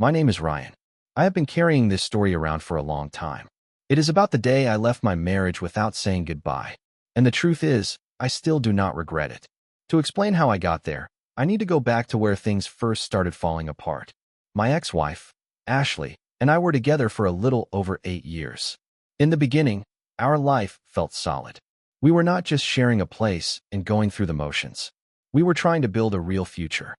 My name is Ryan. I have been carrying this story around for a long time. It is about the day I left my marriage without saying goodbye. And the truth is, I still do not regret it. To explain how I got there, I need to go back to where things first started falling apart. My ex-wife, Ashley, and I were together for a little over 8 years. In the beginning, our life felt solid. We were not just sharing a place and going through the motions. We were trying to build a real future.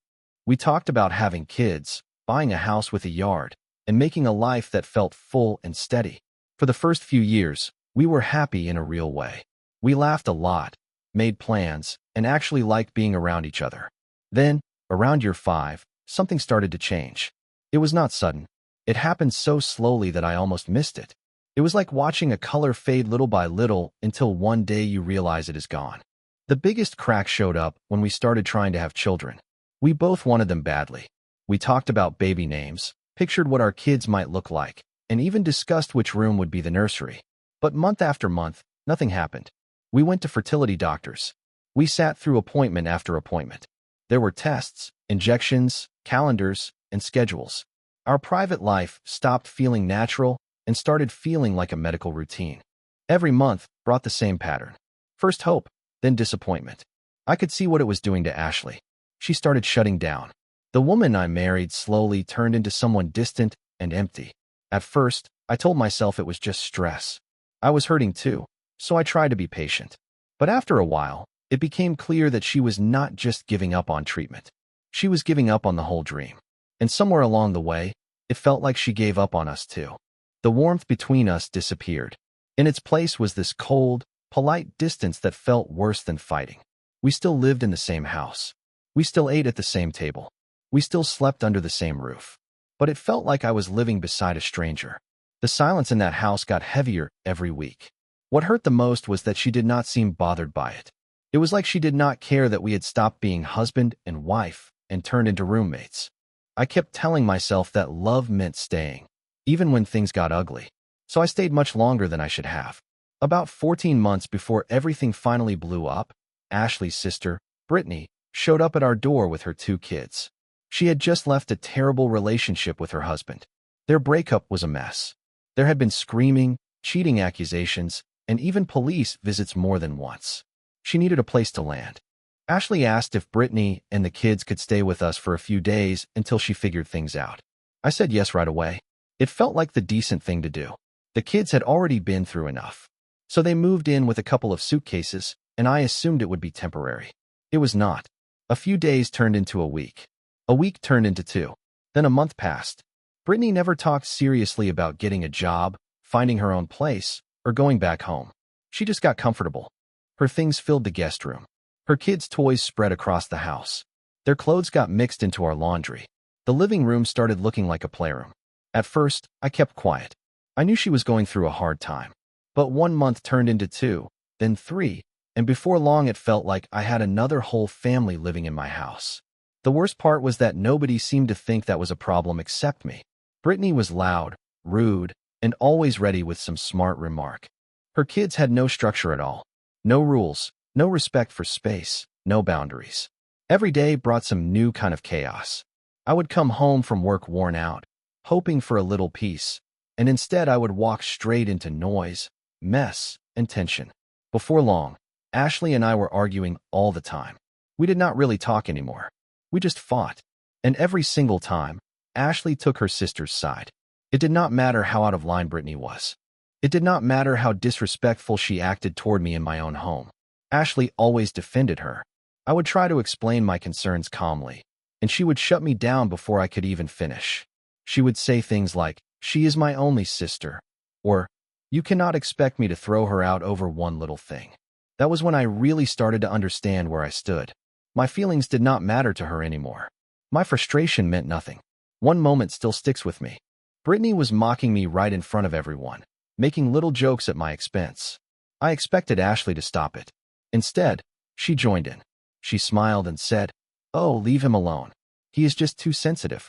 We talked about having kids, buying a house with a yard, and making a life that felt full and steady. For the first few years, we were happy in a real way. We laughed a lot, made plans, and actually liked being around each other. Then, around year 5, something started to change. It was not sudden. It happened so slowly that I almost missed it. It was like watching a color fade little by little until one day you realize it is gone. The biggest crack showed up when we started trying to have children. We both wanted them badly. We talked about baby names, pictured what our kids might look like, and even discussed which room would be the nursery. But month after month, nothing happened. We went to fertility doctors. We sat through appointment after appointment. There were tests, injections, calendars, and schedules. Our private life stopped feeling natural and started feeling like a medical routine. Every month brought the same pattern. First hope, then disappointment. I could see what it was doing to Ashley. She started shutting down. The woman I married slowly turned into someone distant and empty. At first, I told myself it was just stress. I was hurting too, so I tried to be patient. But after a while, it became clear that she was not just giving up on treatment. She was giving up on the whole dream. And somewhere along the way, it felt like she gave up on us too. The warmth between us disappeared. In its place was this cold, polite distance that felt worse than fighting. We still lived in the same house. We still ate at the same table. We still slept under the same roof. But it felt like I was living beside a stranger. The silence in that house got heavier every week. What hurt the most was that she did not seem bothered by it. It was like she did not care that we had stopped being husband and wife and turned into roommates. I kept telling myself that love meant staying, even when things got ugly. So I stayed much longer than I should have. About 14 months before everything finally blew up, Ashley's sister, Brittany, showed up at our door with her 2 kids. She had just left a terrible relationship with her husband. Their breakup was a mess. There had been screaming, cheating accusations, and even police visits more than once. She needed a place to land. Ashley asked if Brittany and the kids could stay with us for a few days until she figured things out. I said yes right away. It felt like the decent thing to do. The kids had already been through enough. So they moved in with a couple of suitcases, and I assumed it would be temporary. It was not. A few days turned into a week. A week turned into 2. Then a month passed. Brittany never talked seriously about getting a job, finding her own place, or going back home. She just got comfortable. Her things filled the guest room. Her kids' toys spread across the house. Their clothes got mixed into our laundry. The living room started looking like a playroom. At first, I kept quiet. I knew she was going through a hard time. But 1 month turned into 2, then 3, and before long it felt like I had another whole family living in my house. The worst part was that nobody seemed to think that was a problem except me. Brittany was loud, rude, and always ready with some smart remark. Her kids had no structure at all. No rules, no respect for space, no boundaries. Every day brought some new kind of chaos. I would come home from work worn out, hoping for a little peace, and instead I would walk straight into noise, mess, and tension. Before long, Ashley and I were arguing all the time. We did not really talk anymore. We just fought. And every single time, Ashley took her sister's side. It did not matter how out of line Brittany was. It did not matter how disrespectful she acted toward me in my own home. Ashley always defended her. I would try to explain my concerns calmly, and she would shut me down before I could even finish. She would say things like, "She is my only sister," or, "You cannot expect me to throw her out over one little thing." That was when I really started to understand where I stood. My feelings did not matter to her anymore. My frustration meant nothing. One moment still sticks with me. Brittany was mocking me right in front of everyone, making little jokes at my expense. I expected Ashley to stop it. Instead, she joined in. She smiled and said, "Oh, leave him alone. He is just too sensitive."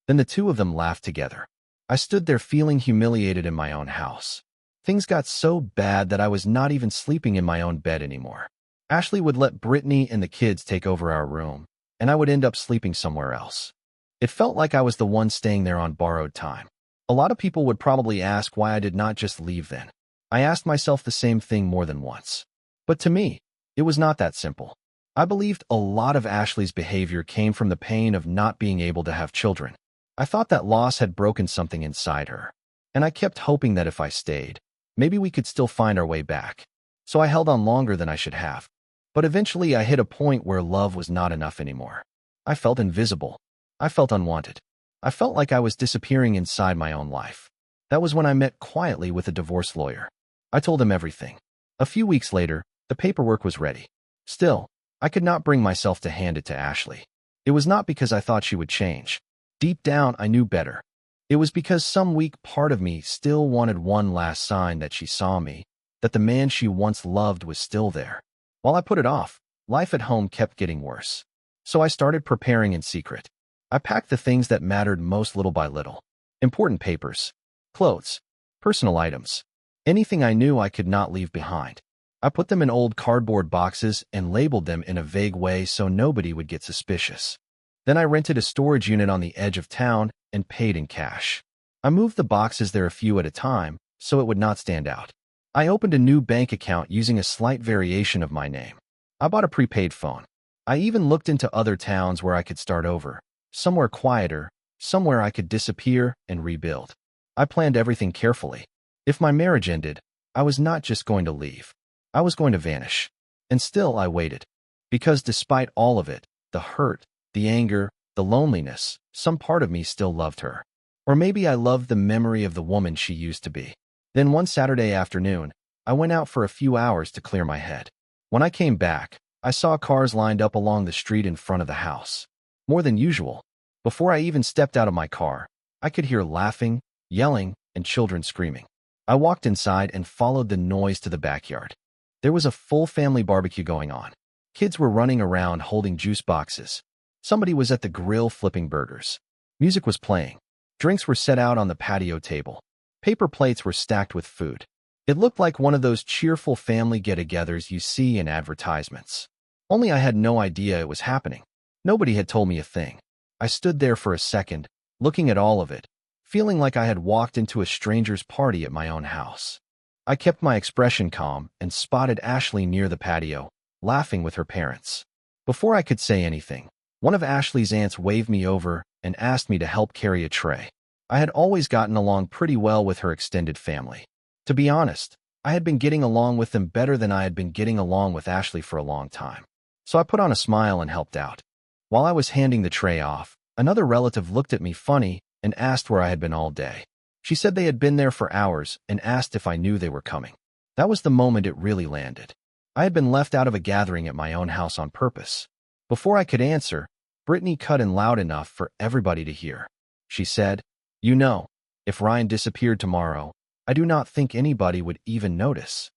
Then the 2 of them laughed together. I stood there feeling humiliated in my own house. Things got so bad that I was not even sleeping in my own bed anymore. Ashley would let Brittany and the kids take over our room, and I would end up sleeping somewhere else. It felt like I was the one staying there on borrowed time. A lot of people would probably ask why I did not just leave then. I asked myself the same thing more than once. But to me, it was not that simple. I believed a lot of Ashley's behavior came from the pain of not being able to have children. I thought that loss had broken something inside her, and I kept hoping that if I stayed, maybe we could still find our way back. So I held on longer than I should have. But eventually I hit a point where love was not enough anymore. I felt invisible. I felt unwanted. I felt like I was disappearing inside my own life. That was when I met quietly with a divorce lawyer. I told him everything. A few weeks later, the paperwork was ready. Still, I could not bring myself to hand it to Ashley. It was not because I thought she would change. Deep down, I knew better. It was because some weak part of me still wanted one last sign that she saw me, that the man she once loved was still there. While I put it off, life at home kept getting worse. So I started preparing in secret. I packed the things that mattered most little by little. Important papers, clothes, personal items, anything I knew I could not leave behind. I put them in old cardboard boxes and labeled them in a vague way so nobody would get suspicious. Then I rented a storage unit on the edge of town and paid in cash. I moved the boxes there a few at a time so it would not stand out. I opened a new bank account using a slight variation of my name. I bought a prepaid phone. I even looked into other towns where I could start over, somewhere quieter, somewhere I could disappear and rebuild. I planned everything carefully. If my marriage ended, I was not just going to leave. I was going to vanish. And still I waited. Because despite all of it, the hurt, the anger, the loneliness, some part of me still loved her. Or maybe I loved the memory of the woman she used to be. Then one Saturday afternoon, I went out for a few hours to clear my head. When I came back, I saw cars lined up along the street in front of the house. More than usual. Before I even stepped out of my car, I could hear laughing, yelling, and children screaming. I walked inside and followed the noise to the backyard. There was a full family barbecue going on. Kids were running around holding juice boxes. Somebody was at the grill flipping burgers. Music was playing. Drinks were set out on the patio table. Paper plates were stacked with food. It looked like one of those cheerful family get-togethers you see in advertisements. Only I had no idea it was happening. Nobody had told me a thing. I stood there for a second, looking at all of it, feeling like I had walked into a stranger's party at my own house. I kept my expression calm and spotted Ashley near the patio, laughing with her parents. Before I could say anything, one of Ashley's aunts waved me over and asked me to help carry a tray. I had always gotten along pretty well with her extended family. To be honest, I had been getting along with them better than I had been getting along with Ashley for a long time. So I put on a smile and helped out. While I was handing the tray off, another relative looked at me funny and asked where I had been all day. She said they had been there for hours and asked if I knew they were coming. That was the moment it really landed. I had been left out of a gathering at my own house on purpose. Before I could answer, Brittany cut in loud enough for everybody to hear. She said, "You know, if Ryan disappeared tomorrow, I do not think anybody would even notice."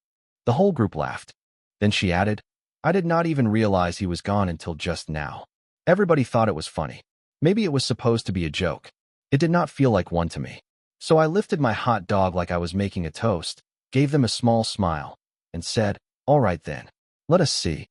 The whole group laughed. Then she added, "I did not even realize he was gone until just now." Everybody thought it was funny. Maybe it was supposed to be a joke. It did not feel like one to me. So I lifted my hot dog like I was making a toast, gave them a small smile, and said, "All right then, let us see."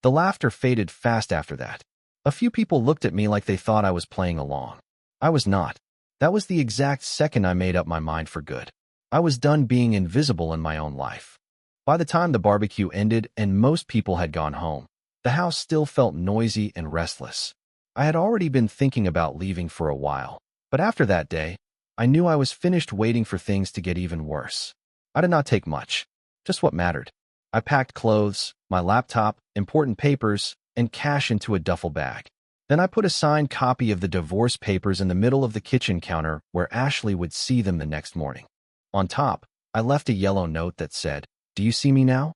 The laughter faded fast after that. A few people looked at me like they thought I was playing along. I was not. That was the exact second I made up my mind for good. I was done being invisible in my own life. By the time the barbecue ended and most people had gone home, the house still felt noisy and restless. I had already been thinking about leaving for a while, but after that day, I knew I was finished waiting for things to get even worse. I did not take much, just what mattered. I packed clothes, my laptop, important papers, and cash into a duffel bag. Then I put a signed copy of the divorce papers in the middle of the kitchen counter where Ashley would see them the next morning. On top, I left a yellow note that said, "Do you see me now?"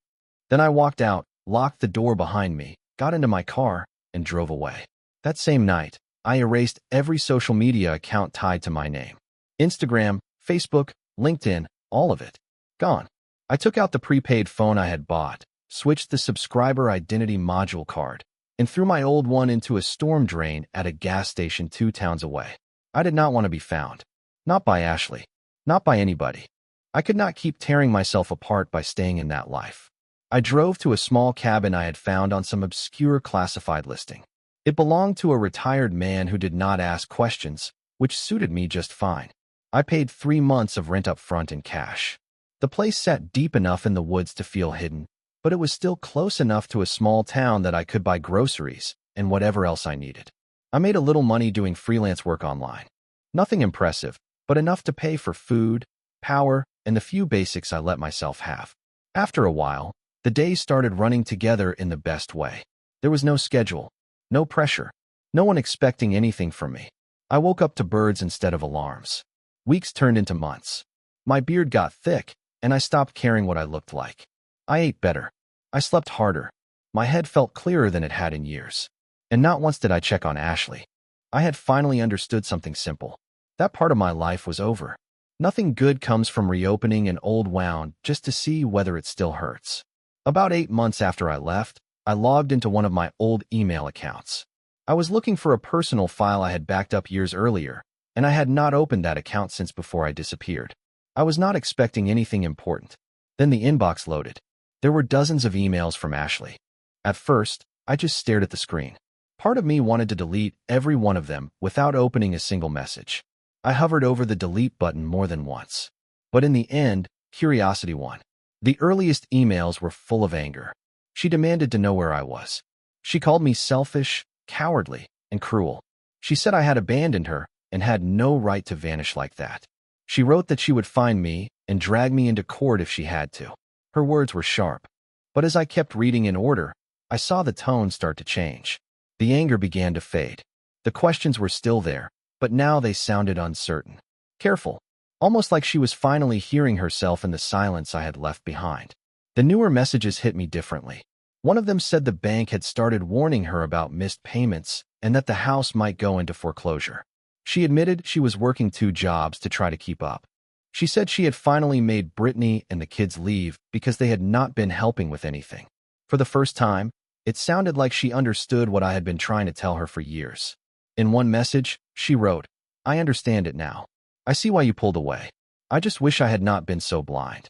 Then I walked out, locked the door behind me, got into my car, and drove away. That same night, I erased every social media account tied to my name. Instagram, Facebook, LinkedIn, all of it. Gone. I took out the prepaid phone I had bought, switched the subscriber identity module card, and threw my old one into a storm drain at a gas station 2 towns away. I did not want to be found. Not by Ashley. Not by anybody. I could not keep tearing myself apart by staying in that life. I drove to a small cabin I had found on some obscure classified listing. It belonged to a retired man who did not ask questions, which suited me just fine. I paid 3 months of rent up front in cash. The place sat deep enough in the woods to feel hidden, but it was still close enough to a small town that I could buy groceries and whatever else I needed. I made a little money doing freelance work online. Nothing impressive, but enough to pay for food, power, and the few basics I let myself have. After a while, the days started running together in the best way. There was no schedule, no pressure, no one expecting anything from me. I woke up to birds instead of alarms. Weeks turned into months. My beard got thick, and I stopped caring what I looked like. I ate better. I slept harder. My head felt clearer than it had in years. And not once did I check on Ashley. I had finally understood something simple. That part of my life was over. Nothing good comes from reopening an old wound just to see whether it still hurts. About 8 months after I left, I logged into one of my old email accounts. I was looking for a personal file I had backed up years earlier, and I had not opened that account since before I disappeared. I was not expecting anything important. Then the inbox loaded. There were dozens of emails from Ashley. At first, I just stared at the screen. Part of me wanted to delete every one of them without opening a single message. I hovered over the delete button more than once. But in the end, curiosity won. The earliest emails were full of anger. She demanded to know where I was. She called me selfish, cowardly, and cruel. She said I had abandoned her and had no right to vanish like that. She wrote that she would find me and drag me into court if she had to. Her words were sharp. But as I kept reading in order, I saw the tone start to change. The anger began to fade. The questions were still there, but now they sounded uncertain. Careful. Almost like she was finally hearing herself in the silence I had left behind. The newer messages hit me differently. One of them said the bank had started warning her about missed payments and that the house might go into foreclosure. She admitted she was working 2 jobs to try to keep up. She said she had finally made Brittany and the kids leave because they had not been helping with anything. For the first time, it sounded like she understood what I had been trying to tell her for years. In one message, she wrote, "I understand it now. I see why you pulled away. I just wish I had not been so blind."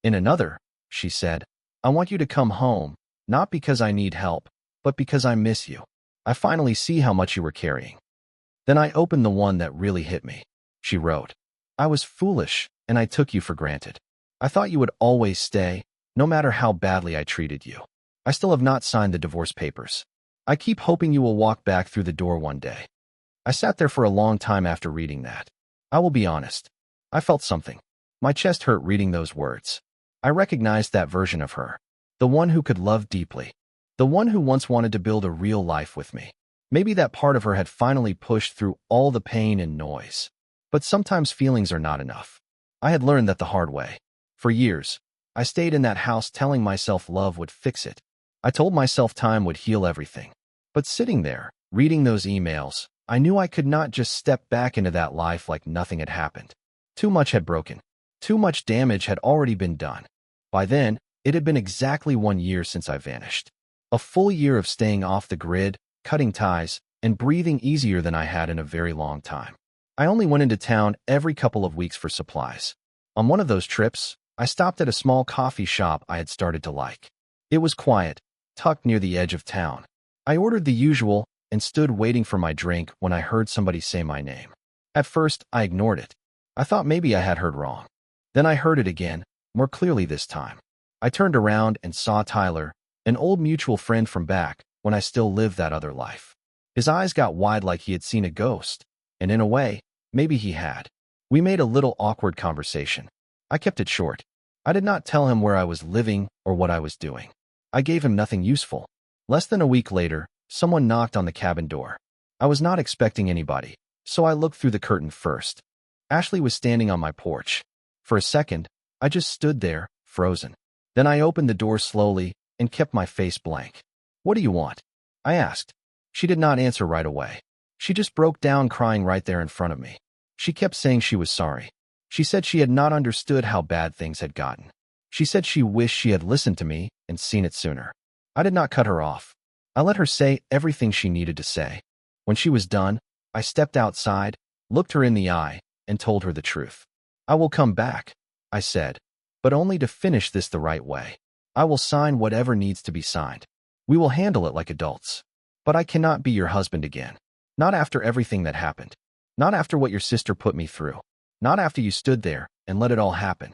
In another, she said, "I want you to come home, not because I need help, but because I miss you. I finally see how much you were carrying." Then I opened the one that really hit me. She wrote, "I was foolish, and I took you for granted. I thought you would always stay, no matter how badly I treated you. I still have not signed the divorce papers. I keep hoping you will walk back through the door one day." I sat there for a long time after reading that. I will be honest. I felt something. My chest hurt reading those words. I recognized that version of her. The one who could love deeply. The one who once wanted to build a real life with me. Maybe that part of her had finally pushed through all the pain and noise. But sometimes feelings are not enough. I had learned that the hard way. For years, I stayed in that house telling myself love would fix it. I told myself time would heal everything. But sitting there, reading those emails, I knew I could not just step back into that life like nothing had happened. Too much had broken. Too much damage had already been done. By then, it had been exactly 1 year since I vanished. A full year of staying off the grid, cutting ties, and breathing easier than I had in a very long time. I only went into town every couple of weeks for supplies. On one of those trips, I stopped at a small coffee shop I had started to like. It was quiet, tucked near the edge of town. I ordered the usual and stood waiting for my drink when I heard somebody say my name. At first, I ignored it. I thought maybe I had heard wrong. Then I heard it again, more clearly this time. I turned around and saw Tyler, an old mutual friend from back when I still lived that other life. His eyes got wide like he had seen a ghost, and in a way, maybe he had. We made a little awkward conversation. I kept it short. I did not tell him where I was living or what I was doing. I gave him nothing useful. Less than a week later, someone knocked on the cabin door. I was not expecting anybody, so I looked through the curtain first. Ashley was standing on my porch. For a second, I just stood there, frozen. Then I opened the door slowly and kept my face blank. "What do you want?" I asked. She did not answer right away. She just broke down crying right there in front of me. She kept saying she was sorry. She said she had not understood how bad things had gotten. She said she wished she had listened to me and seen it sooner. I did not cut her off. I let her say everything she needed to say. When she was done, I stepped outside, looked her in the eye, and told her the truth. "I will come back," I said, "but only to finish this the right way. I will sign whatever needs to be signed. We will handle it like adults." But I cannot be your husband again. Not after everything that happened. Not after what your sister put me through. Not after you stood there and let it all happen."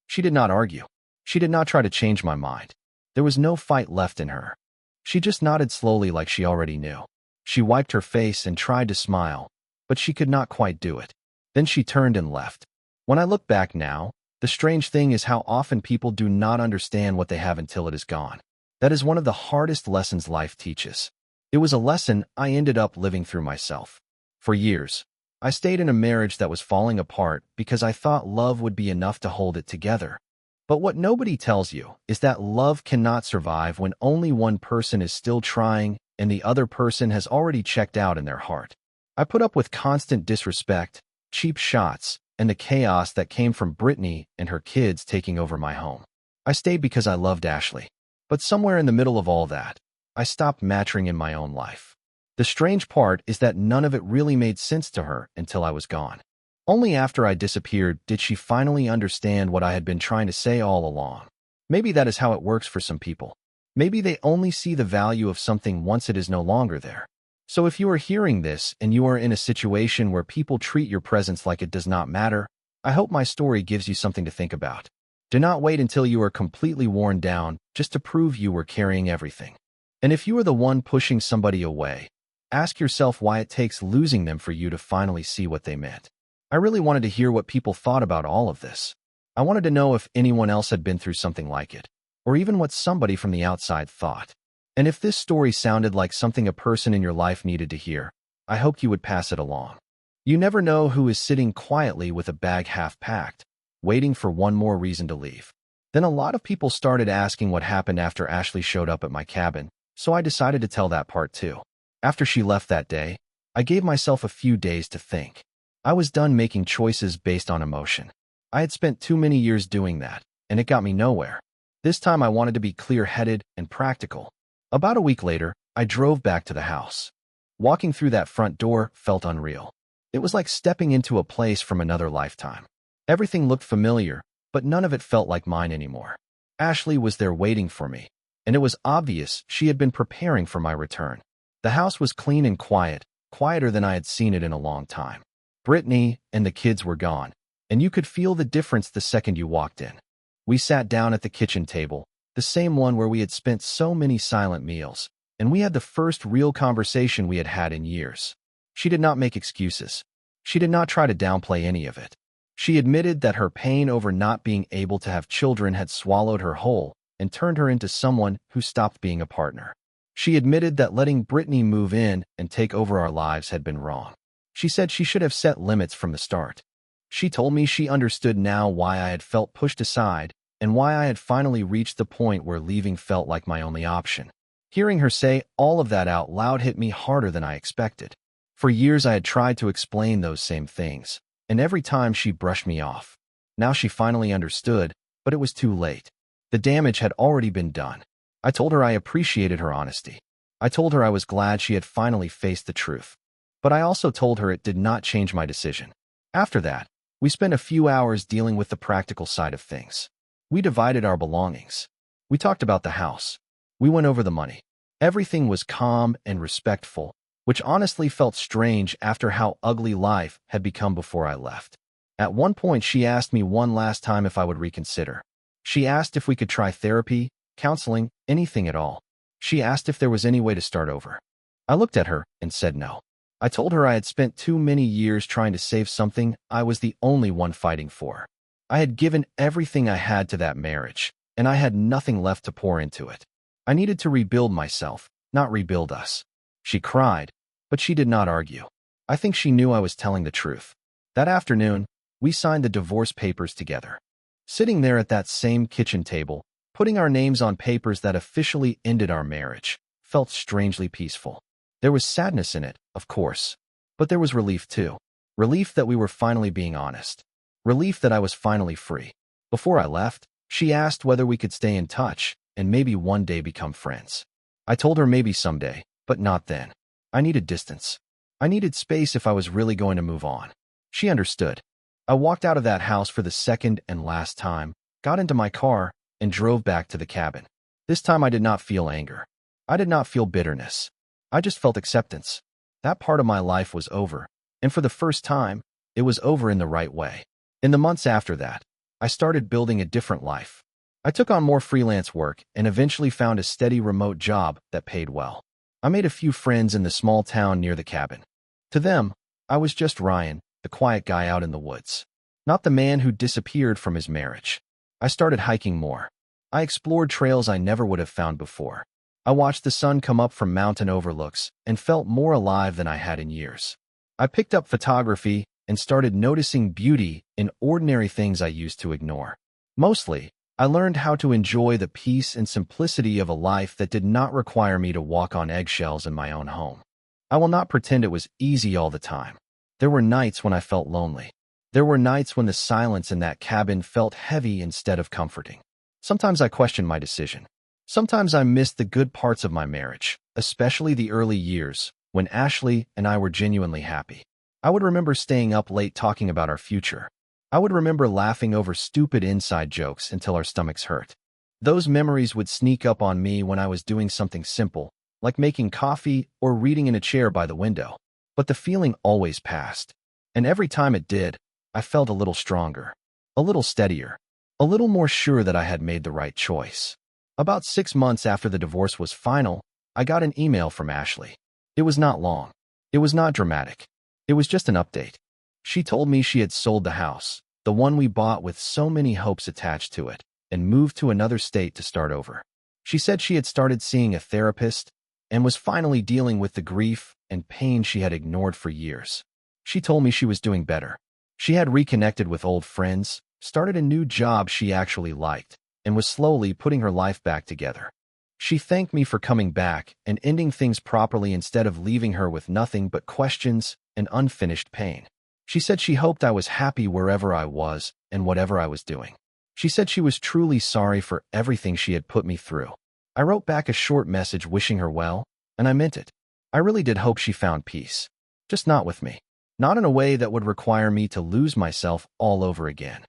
She did not argue. She did not try to change my mind. There was no fight left in her. She just nodded slowly like she already knew. She wiped her face and tried to smile, but she could not quite do it. Then she turned and left. When I look back now, the strange thing is how often people do not understand what they have until it is gone. That is one of the hardest lessons life teaches. It was a lesson I ended up living through myself. For years, I stayed in a marriage that was falling apart because I thought love would be enough to hold it together. But what nobody tells you is that love cannot survive when only one person is still trying and the other person has already checked out in their heart. I put up with constant disrespect, cheap shots, and the chaos that came from Brittany and her kids taking over my home. I stayed because I loved Ashley. But somewhere in the middle of all that, I stopped maturing in my own life. The strange part is that none of it really made sense to her until I was gone. Only after I disappeared did she finally understand what I had been trying to say all along. Maybe that is how it works for some people. Maybe they only see the value of something once it is no longer there. So if you are hearing this and you are in a situation where people treat your presence like it does not matter, I hope my story gives you something to think about. Do not wait until you are completely worn down just to prove you were carrying everything. And if you are the one pushing somebody away, ask yourself why it takes losing them for you to finally see what they meant. I really wanted to hear what people thought about all of this. I wanted to know if anyone else had been through something like it, or even what somebody from the outside thought. And if this story sounded like something a person in your life needed to hear, I hope you would pass it along. You never know who is sitting quietly with a bag half packed, waiting for one more reason to leave. Then a lot of people started asking what happened after Ashley showed up at my cabin, so I decided to tell that part too. After she left that day, I gave myself a few days to think. I was done making choices based on emotion. I had spent too many years doing that, and it got me nowhere. This time I wanted to be clear-headed and practical. About a week later, I drove back to the house. Walking through that front door felt unreal. It was like stepping into a place from another lifetime. Everything looked familiar, but none of it felt like mine anymore. Ashley was there waiting for me, and it was obvious she had been preparing for my return. The house was clean and quiet, quieter than I had seen it in a long time. Brittany and the kids were gone, and you could feel the difference the second you walked in. We sat down at the kitchen table, the same one where we had spent so many silent meals, and we had the first real conversation we had had in years. She did not make excuses. She did not try to downplay any of it. She admitted that her pain over not being able to have children had swallowed her whole and turned her into someone who stopped being a partner. She admitted that letting Brittany move in and take over our lives had been wrong. She said she should have set limits from the start. She told me she understood now why I had felt pushed aside and why I had finally reached the point where leaving felt like my only option. Hearing her say all of that out loud hit me harder than I expected. For years I had tried to explain those same things, and every time she brushed me off. Now she finally understood, but it was too late. The damage had already been done. I told her I appreciated her honesty. I told her I was glad she had finally faced the truth. But I also told her it did not change my decision. After that, we spent a few hours dealing with the practical side of things. We divided our belongings. We talked about the house. We went over the money. Everything was calm and respectful, which honestly felt strange after how ugly life had become before I left. At one point, she asked me one last time if I would reconsider. She asked if we could try therapy, counseling, anything at all. She asked if there was any way to start over. I looked at her and said no. I told her I had spent too many years trying to save something I was the only one fighting for. I had given everything I had to that marriage, and I had nothing left to pour into it. I needed to rebuild myself, not rebuild us. She cried, but she did not argue. I think she knew I was telling the truth. That afternoon, we signed the divorce papers together. Sitting there at that same kitchen table, putting our names on papers that officially ended our marriage, felt strangely peaceful. There was sadness in it, of course, but there was relief too. Relief that we were finally being honest. Relief that I was finally free. Before I left, she asked whether we could stay in touch and maybe one day become friends. I told her maybe someday, but not then. I needed distance. I needed space if I was really going to move on. She understood. I walked out of that house for the second and last time, got into my car, and drove back to the cabin. This time I did not feel anger. I did not feel bitterness. I just felt acceptance. That part of my life was over, and for the first time, it was over in the right way. In the months after that, I started building a different life. I took on more freelance work and eventually found a steady remote job that paid well. I made a few friends in the small town near the cabin. To them, I was just Ryan, the quiet guy out in the woods, not the man who disappeared from his marriage. I started hiking more. I explored trails I never would have found before. I watched the sun come up from mountain overlooks and felt more alive than I had in years. I picked up photography and started noticing beauty in ordinary things I used to ignore. Mostly, I learned how to enjoy the peace and simplicity of a life that did not require me to walk on eggshells in my own home. I will not pretend it was easy all the time. There were nights when I felt lonely. There were nights when the silence in that cabin felt heavy instead of comforting. Sometimes I questioned my decision. Sometimes I missed the good parts of my marriage, especially the early years, when Ashley and I were genuinely happy. I would remember staying up late talking about our future. I would remember laughing over stupid inside jokes until our stomachs hurt. Those memories would sneak up on me when I was doing something simple, like making coffee or reading in a chair by the window. But the feeling always passed. And every time it did, I felt a little stronger, a little steadier, a little more sure that I had made the right choice. About 6 months after the divorce was final, I got an email from Ashley. It was not long. It was not dramatic. It was just an update. She told me she had sold the house, the one we bought with so many hopes attached to it, and moved to another state to start over. She said she had started seeing a therapist and was finally dealing with the grief and pain she had ignored for years. She told me she was doing better. She had reconnected with old friends, started a new job she actually liked, and was slowly putting her life back together. She thanked me for coming back and ending things properly instead of leaving her with nothing but questions and unfinished pain. She said she hoped I was happy wherever I was and whatever I was doing. She said she was truly sorry for everything she had put me through. I wrote back a short message wishing her well, and I meant it. I really did hope she found peace. Just not with me. Not in a way that would require me to lose myself all over again.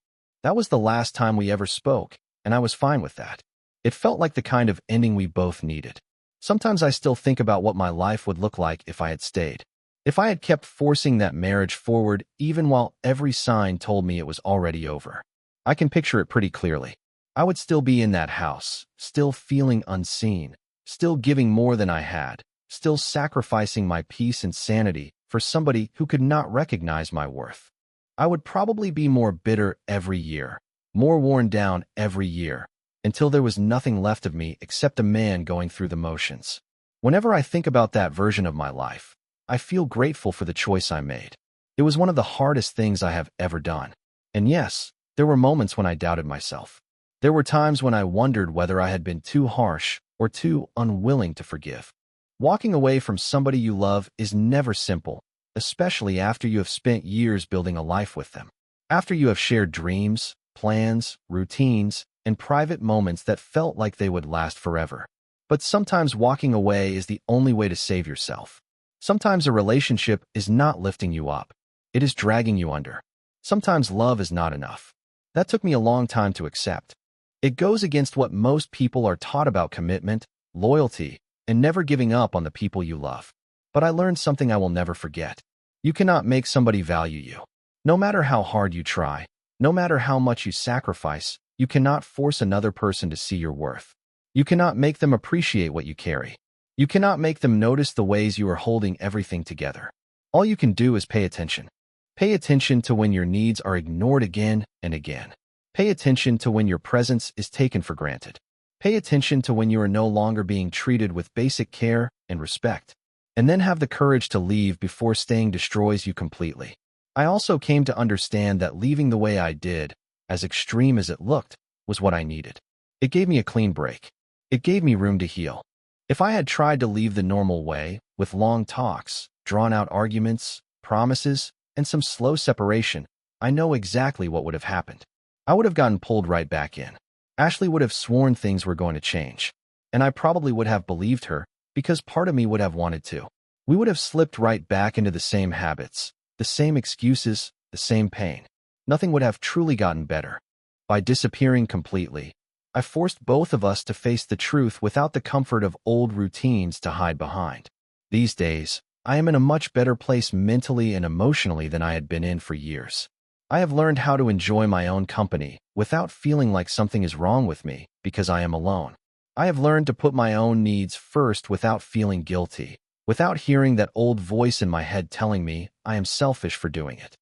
That was the last time we ever spoke, and I was fine with that. It felt like the kind of ending we both needed. Sometimes I still think about what my life would look like if I had stayed. If I had kept forcing that marriage forward even while every sign told me it was already over. I can picture it pretty clearly. I would still be in that house, still feeling unseen, still giving more than I had, still sacrificing my peace and sanity for somebody who could not recognize my worth. I would probably be more bitter every year, more worn down every year, until there was nothing left of me except a man going through the motions. Whenever I think about that version of my life, I feel grateful for the choice I made. It was one of the hardest things I have ever done. And yes, there were moments when I doubted myself. There were times when I wondered whether I had been too harsh or too unwilling to forgive. Walking away from somebody you love is never simple, especially after you have spent years building a life with them. After you have shared dreams, plans, routines, and private moments that felt like they would last forever. But sometimes walking away is the only way to save yourself. Sometimes a relationship is not lifting you up. It is dragging you under. Sometimes love is not enough. That took me a long time to accept. It goes against what most people are taught about commitment, loyalty, and never giving up on the people you love. But I learned something I will never forget. You cannot make somebody value you. No matter how hard you try, no matter how much you sacrifice, you cannot force another person to see your worth. You cannot make them appreciate what you carry. You cannot make them notice the ways you are holding everything together. All you can do is pay attention. Pay attention to when your needs are ignored again and again. Pay attention to when your presence is taken for granted. Pay attention to when you are no longer being treated with basic care and respect. And then have the courage to leave before staying destroys you completely. I also came to understand that leaving the way I did, as extreme as it looked, was what I needed. It gave me a clean break. It gave me room to heal. If I had tried to leave the normal way, with long talks, drawn-out arguments, promises, and some slow separation, I know exactly what would have happened. I would have gotten pulled right back in. Ashley would have sworn things were going to change. And I probably would have believed her, because part of me would have wanted to. We would have slipped right back into the same habits, the same excuses, the same pain. Nothing would have truly gotten better. By disappearing completely, I forced both of us to face the truth without the comfort of old routines to hide behind. These days, I am in a much better place mentally and emotionally than I had been in for years. I have learned how to enjoy my own company without feeling like something is wrong with me because I am alone. I have learned to put my own needs first without feeling guilty, without hearing that old voice in my head telling me I am selfish for doing it.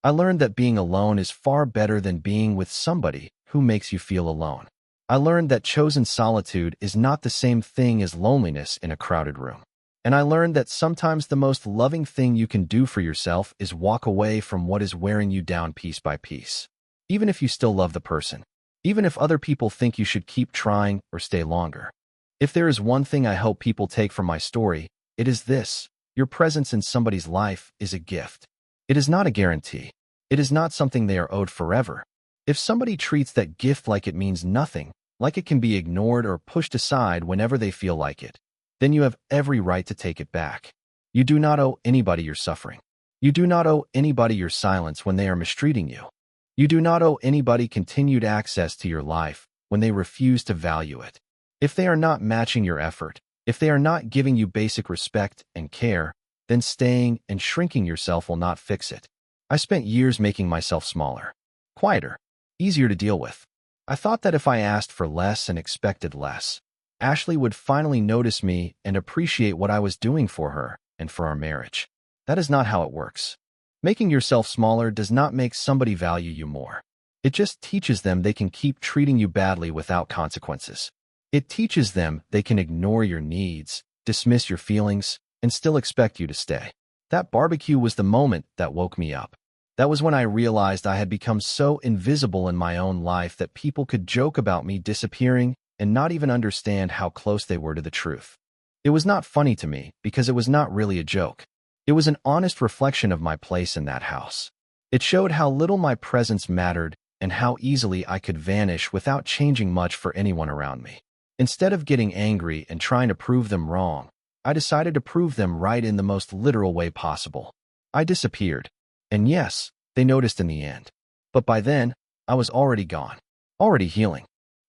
I learned that being alone is far better than being with somebody who makes you feel alone. I learned that chosen solitude is not the same thing as loneliness in a crowded room. And I learned that sometimes the most loving thing you can do for yourself is walk away from what is wearing you down piece by piece. Even if you still love the person. Even if other people think you should keep trying or stay longer. If there is one thing I hope people take from my story, it is this: your presence in somebody's life is a gift. It is not a guarantee. It is not something they are owed forever. If somebody treats that gift like it means nothing, like it can be ignored or pushed aside whenever they feel like it, then you have every right to take it back. You do not owe anybody your suffering. You do not owe anybody your silence when they are mistreating you. You do not owe anybody continued access to your life when they refuse to value it. If they are not matching your effort, if they are not giving you basic respect and care, then staying and shrinking yourself will not fix it. I spent years making myself smaller, quieter, easier to deal with. I thought that if I asked for less and expected less, Ashley would finally notice me and appreciate what I was doing for her and for our marriage. That is not how it works. Making yourself smaller does not make somebody value you more. It just teaches them they can keep treating you badly without consequences. It teaches them they can ignore your needs, dismiss your feelings, and still expect you to stay. That barbecue was the moment that woke me up. That was when I realized I had become so invisible in my own life that people could joke about me disappearing and not even understand how close they were to the truth. It was not funny to me because it was not really a joke. It was an honest reflection of my place in that house. It showed how little my presence mattered and how easily I could vanish without changing much for anyone around me. Instead of getting angry and trying to prove them wrong, I decided to prove them right in the most literal way possible. I disappeared. And yes, they noticed in the end. But by then, I was already gone, already healing,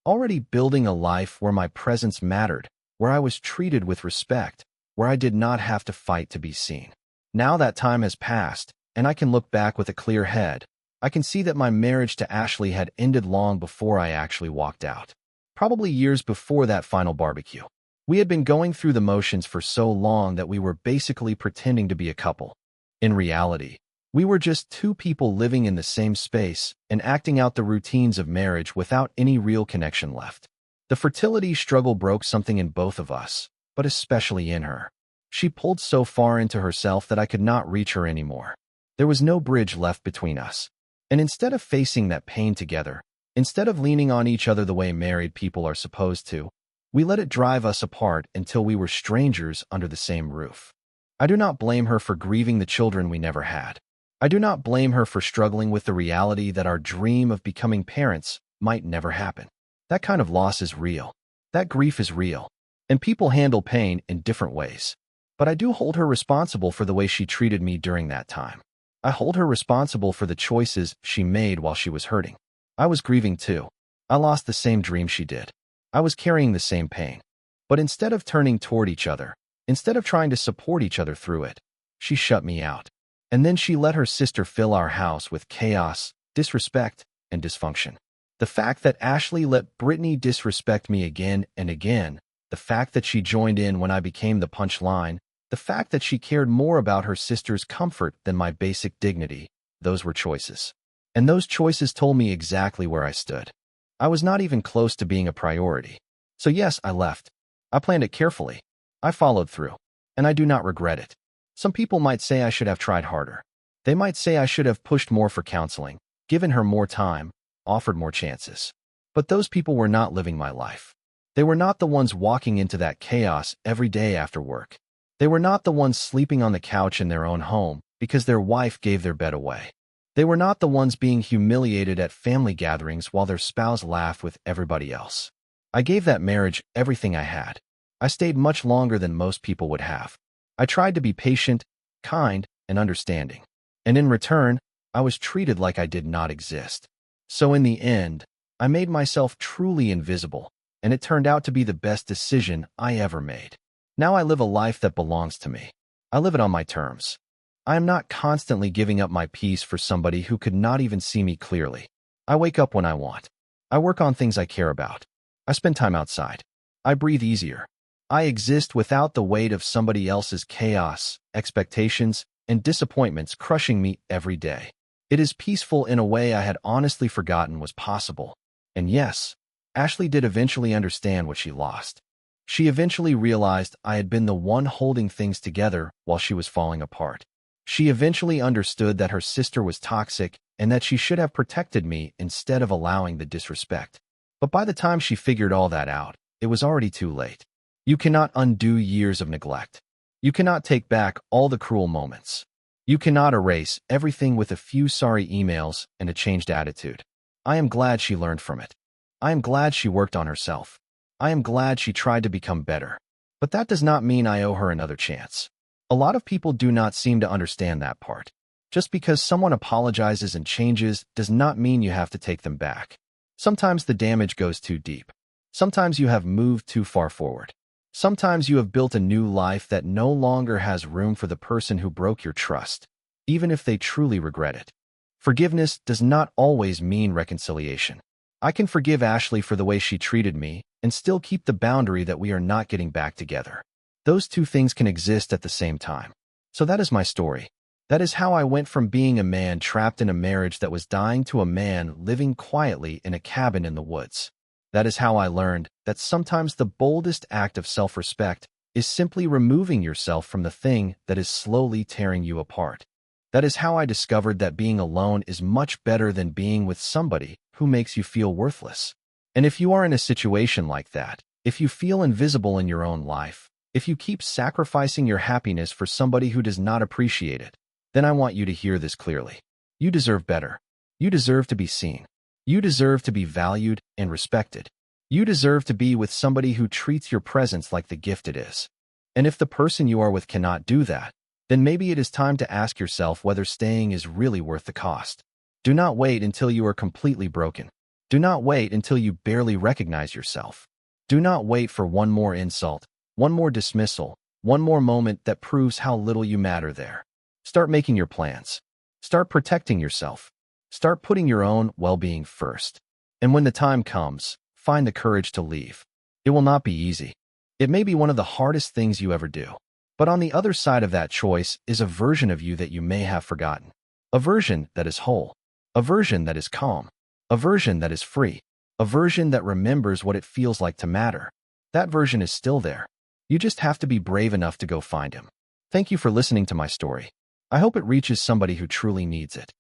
already building a life where my presence mattered, where I was treated with respect, where I did not have to fight to be seen. Now that time has passed, and I can look back with a clear head. I can see that my marriage to Ashley had ended long before I actually walked out. Probably years before that final barbecue. We had been going through the motions for so long that we were basically pretending to be a couple. In reality, we were just two people living in the same space and acting out the routines of marriage without any real connection left. The fertility struggle broke something in both of us, but especially in her. She pulled so far into herself that I could not reach her anymore. There was no bridge left between us. And instead of facing that pain together, instead of leaning on each other the way married people are supposed to, we let it drive us apart until we were strangers under the same roof. I do not blame her for grieving the children we never had. I do not blame her for struggling with the reality that our dream of becoming parents might never happen. That kind of loss is real. That grief is real. And people handle pain in different ways. But I do hold her responsible for the way she treated me during that time. I hold her responsible for the choices she made while she was hurting. I was grieving too. I lost the same dream she did. I was carrying the same pain. But instead of turning toward each other, instead of trying to support each other through it, she shut me out. And then she let her sister fill our house with chaos, disrespect, and dysfunction. The fact that Ashley let Brittany disrespect me again and again, the fact that she joined in when I became the punchline, the fact that she cared more about her sister's comfort than my basic dignity, those were choices. And those choices told me exactly where I stood. I was not even close to being a priority. So yes, I left. I planned it carefully. I followed through. And I do not regret it. Some people might say I should have tried harder. They might say I should have pushed more for counseling, given her more time, offered more chances. But those people were not living my life. They were not the ones walking into that chaos every day after work. They were not the ones sleeping on the couch in their own home because their wife gave their bed away. They were not the ones being humiliated at family gatherings while their spouse laughed with everybody else. I gave that marriage everything I had. I stayed much longer than most people would have. I tried to be patient, kind, and understanding. And in return, I was treated like I did not exist. So in the end, I made myself truly invisible, and it turned out to be the best decision I ever made. Now I live a life that belongs to me. I live it on my terms. I am not constantly giving up my peace for somebody who could not even see me clearly. I wake up when I want. I work on things I care about. I spend time outside. I breathe easier. I exist without the weight of somebody else's chaos, expectations, and disappointments crushing me every day. It is peaceful in a way I had honestly forgotten was possible. And yes, Ashley did eventually understand what she lost. She eventually realized I had been the one holding things together while she was falling apart. She eventually understood that her sister was toxic and that she should have protected me instead of allowing the disrespect. But by the time she figured all that out, it was already too late. You cannot undo years of neglect. You cannot take back all the cruel moments. You cannot erase everything with a few sorry emails and a changed attitude. I am glad she learned from it. I am glad she worked on herself. I am glad she tried to become better. But that does not mean I owe her another chance. A lot of people do not seem to understand that part. Just because someone apologizes and changes does not mean you have to take them back. Sometimes the damage goes too deep. Sometimes you have moved too far forward. Sometimes you have built a new life that no longer has room for the person who broke your trust, even if they truly regret it. Forgiveness does not always mean reconciliation. I can forgive Ashley for the way she treated me and still keep the boundary that we are not getting back together. Those two things can exist at the same time. So that is my story. That is how I went from being a man trapped in a marriage that was dying to a man living quietly in a cabin in the woods. That is how I learned that sometimes the boldest act of self-respect is simply removing yourself from the thing that is slowly tearing you apart. That is how I discovered that being alone is much better than being with somebody who makes you feel worthless. And if you are in a situation like that, if you feel invisible in your own life, if you keep sacrificing your happiness for somebody who does not appreciate it, then I want you to hear this clearly. You deserve better. You deserve to be seen. You deserve to be valued and respected. You deserve to be with somebody who treats your presence like the gift it is. And if the person you are with cannot do that, then maybe it is time to ask yourself whether staying is really worth the cost. Do not wait until you are completely broken. Do not wait until you barely recognize yourself. Do not wait for one more insult, one more dismissal, one more moment that proves how little you matter there. Start making your plans. Start protecting yourself. Start putting your own well-being first. And when the time comes, find the courage to leave. It will not be easy. It may be one of the hardest things you ever do. But on the other side of that choice is a version of you that you may have forgotten. A version that is whole. A version that is calm. A version that is free. A version that remembers what it feels like to matter. That version is still there. You just have to be brave enough to go find him. Thank you for listening to my story. I hope it reaches somebody who truly needs it.